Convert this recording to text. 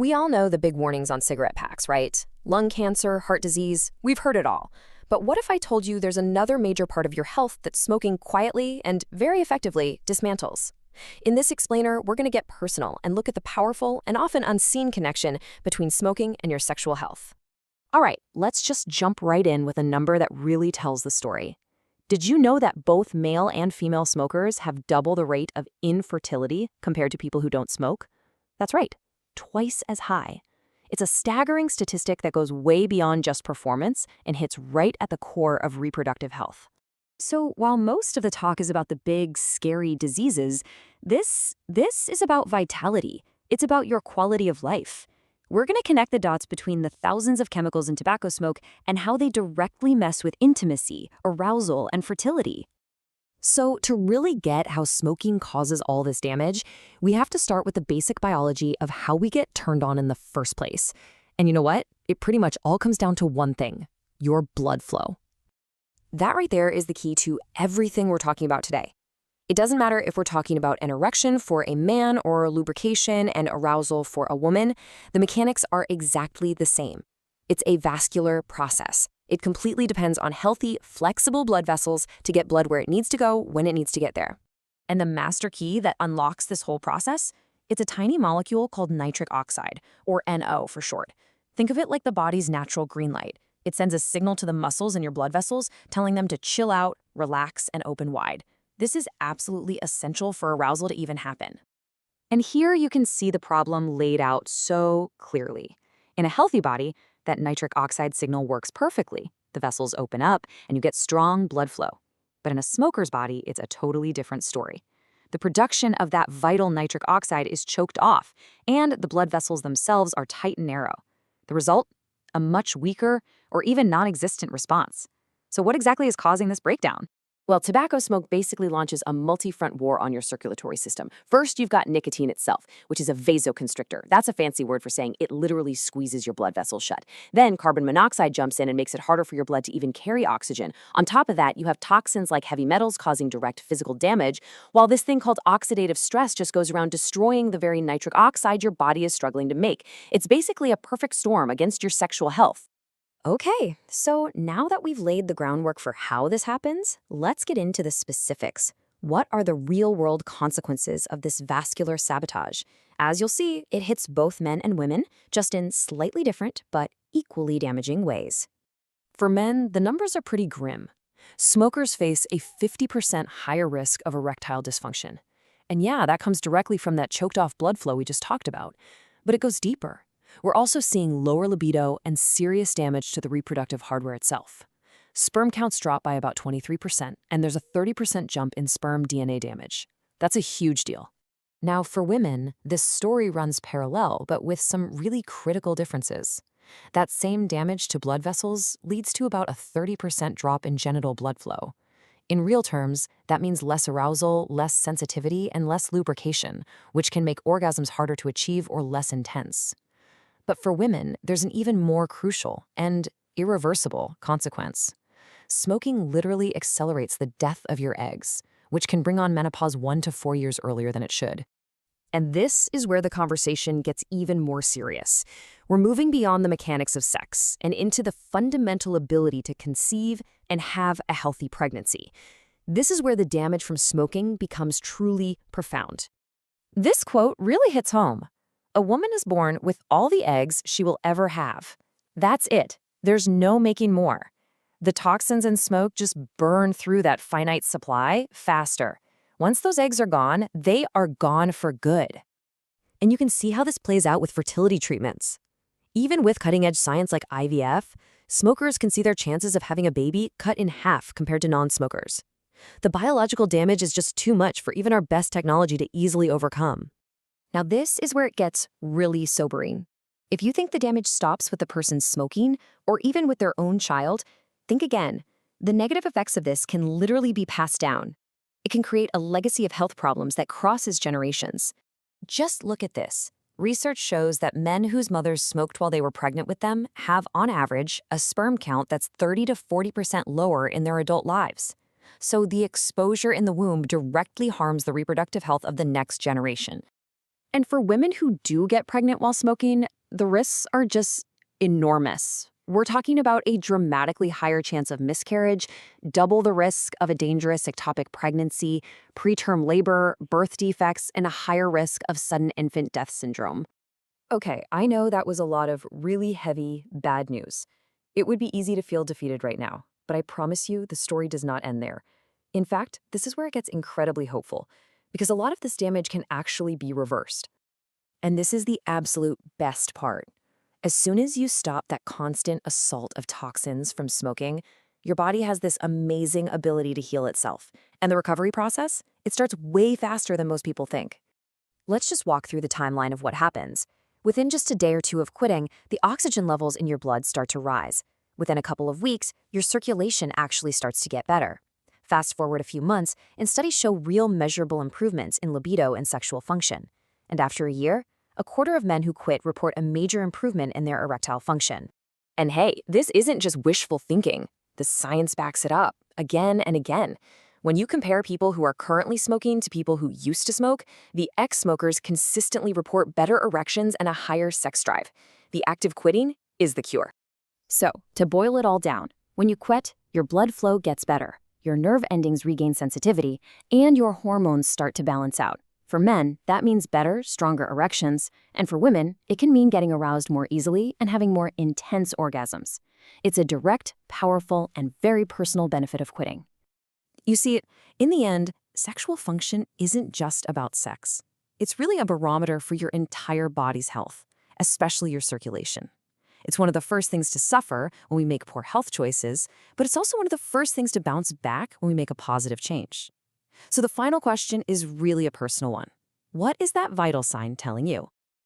We all know the big warnings on cigarette packs, right? Lung cancer, heart disease, we've heard it all. But what if I told you there's another major part of your health that smoking quietly and very effectively dismantles? In this explainer, we're going to get personal and look at the powerful and often unseen connection between smoking and your sexual health. All right, let's just jump right in with a number that really tells the story. Did you know that both male and female smokers have double the rate of infertility compared to people who don't smoke? That's right, twice as high. It's a staggering statistic that goes way beyond just performance and hits right at the core of reproductive health. So while most of the talk is about the big, scary diseases, this is about vitality. It's about your quality of life. We're going to connect the dots between the thousands of chemicals in tobacco smoke and how they directly mess with intimacy, arousal, and fertility. So to really get how smoking causes all this damage, we have to start with the basic biology of how we get turned on in the first place. And you know what? It pretty much all comes down to one thing: your blood flow. That right there is the key to everything we're talking about today. It doesn't matter if we're talking about an erection for a man or lubrication and arousal for a woman, the mechanics are exactly the same. It's a vascular process. It completely depends on healthy, flexible blood vessels to get blood where it needs to go when it needs to get there. And the master key that unlocks this whole process? It's a tiny molecule called nitric oxide, or NO for short. Think of it like the body's natural green light. It sends a signal to the muscles in your blood vessels, telling them to chill out, relax, and open wide. This is absolutely essential for arousal to even happen. And here you can see the problem laid out so clearly. In a healthy body, that nitric oxide signal works perfectly. The vessels open up, and you get strong blood flow. But in a smoker's body, it's a totally different story. The production of that vital nitric oxide is choked off, and the blood vessels themselves are tight and narrow. The result? A much weaker or even non-existent response. So what exactly is causing this breakdown? Well, tobacco smoke basically launches a multi-front war on your circulatory system. First, you've got nicotine itself, which is a vasoconstrictor. That's a fancy word for saying it literally squeezes your blood vessels shut. Then carbon monoxide jumps in and makes it harder for your blood to even carry oxygen. On top of that, you have toxins like heavy metals causing direct physical damage, while this thing called oxidative stress just goes around destroying the very nitric oxide your body is struggling to make. It's basically a perfect storm against your sexual health. Okay, so now that we've laid the groundwork for how this happens, let's get into the specifics. What are the real-world consequences of this vascular sabotage? As you'll see, it hits both men and women, just in slightly different but equally damaging ways. For men, the numbers are pretty grim. Smokers face a 50% higher risk of erectile dysfunction. And yeah, that comes directly from that choked-off blood flow we just talked about. But it goes deeper. We're also seeing lower libido and serious damage to the reproductive hardware itself. Sperm counts drop by about 23%, and there's a 30% jump in sperm DNA damage. That's a huge deal. Now, for women, this story runs parallel, but with some really critical differences. That same damage to blood vessels leads to about a 30% drop in genital blood flow. In real terms, that means less arousal, less sensitivity, and less lubrication, which can make orgasms harder to achieve or less intense. But for women, there's an even more crucial and irreversible consequence. Smoking literally accelerates the death of your eggs, which can bring on menopause 1 to 4 years earlier than it should. And this is where the conversation gets even more serious. We're moving beyond the mechanics of sex and into the fundamental ability to conceive and have a healthy pregnancy. This is where the damage from smoking becomes truly profound. This quote really hits home. A woman is born with all the eggs she will ever have. That's it. There's no making more. The toxins in smoke just burn through that finite supply faster. Once those eggs are gone, they are gone for good. And you can see how this plays out with fertility treatments. Even with cutting-edge science like IVF, smokers can see their chances of having a baby cut in half compared to non-smokers. The biological damage is just too much for even our best technology to easily overcome. Now, this is where it gets really sobering. If you think the damage stops with the person smoking, or even with their own child, think again. The negative effects of this can literally be passed down. It can create a legacy of health problems that crosses generations. Just look at this. Research shows that men whose mothers smoked while they were pregnant with them have, on average, a sperm count that's 30 to 40% lower in their adult lives. So the exposure in the womb directly harms the reproductive health of the next generation. And for women who do get pregnant while smoking, the risks are just enormous. We're talking about a dramatically higher chance of miscarriage, double the risk of a dangerous ectopic pregnancy, preterm labor, birth defects, and a higher risk of sudden infant death syndrome. Okay, I know that was a lot of really heavy, bad news. It would be easy to feel defeated right now, but I promise you the story does not end there. In fact, this is where it gets incredibly hopeful, because a lot of this damage can actually be reversed. And this is the absolute best part. As soon as you stop that constant assault of toxins from smoking, your body has this amazing ability to heal itself. And the recovery process, it starts way faster than most people think. Let's just walk through the timeline of what happens. Within just a day or two of quitting, the oxygen levels in your blood start to rise. Within a couple of weeks, your circulation actually starts to get better. Fast forward a few months, and studies show real measurable improvements in libido and sexual function. And after a year, a quarter of men who quit report a major improvement in their erectile function. And hey, this isn't just wishful thinking. The science backs it up, again and again. When you compare people who are currently smoking to people who used to smoke, the ex-smokers consistently report better erections and a higher sex drive. The act of quitting is the cure. So, to boil it all down, when you quit, your blood flow gets better, your nerve endings regain sensitivity, and your hormones start to balance out. For men, that means better, stronger erections, and for women, it can mean getting aroused more easily and having more intense orgasms. It's a direct, powerful, and very personal benefit of quitting. You see, in the end, sexual function isn't just about sex. It's really a barometer for your entire body's health, especially your circulation. It's one of the first things to suffer when we make poor health choices, but it's also one of the first things to bounce back when we make a positive change. So the final question is really a personal one. What is that vital sign telling you?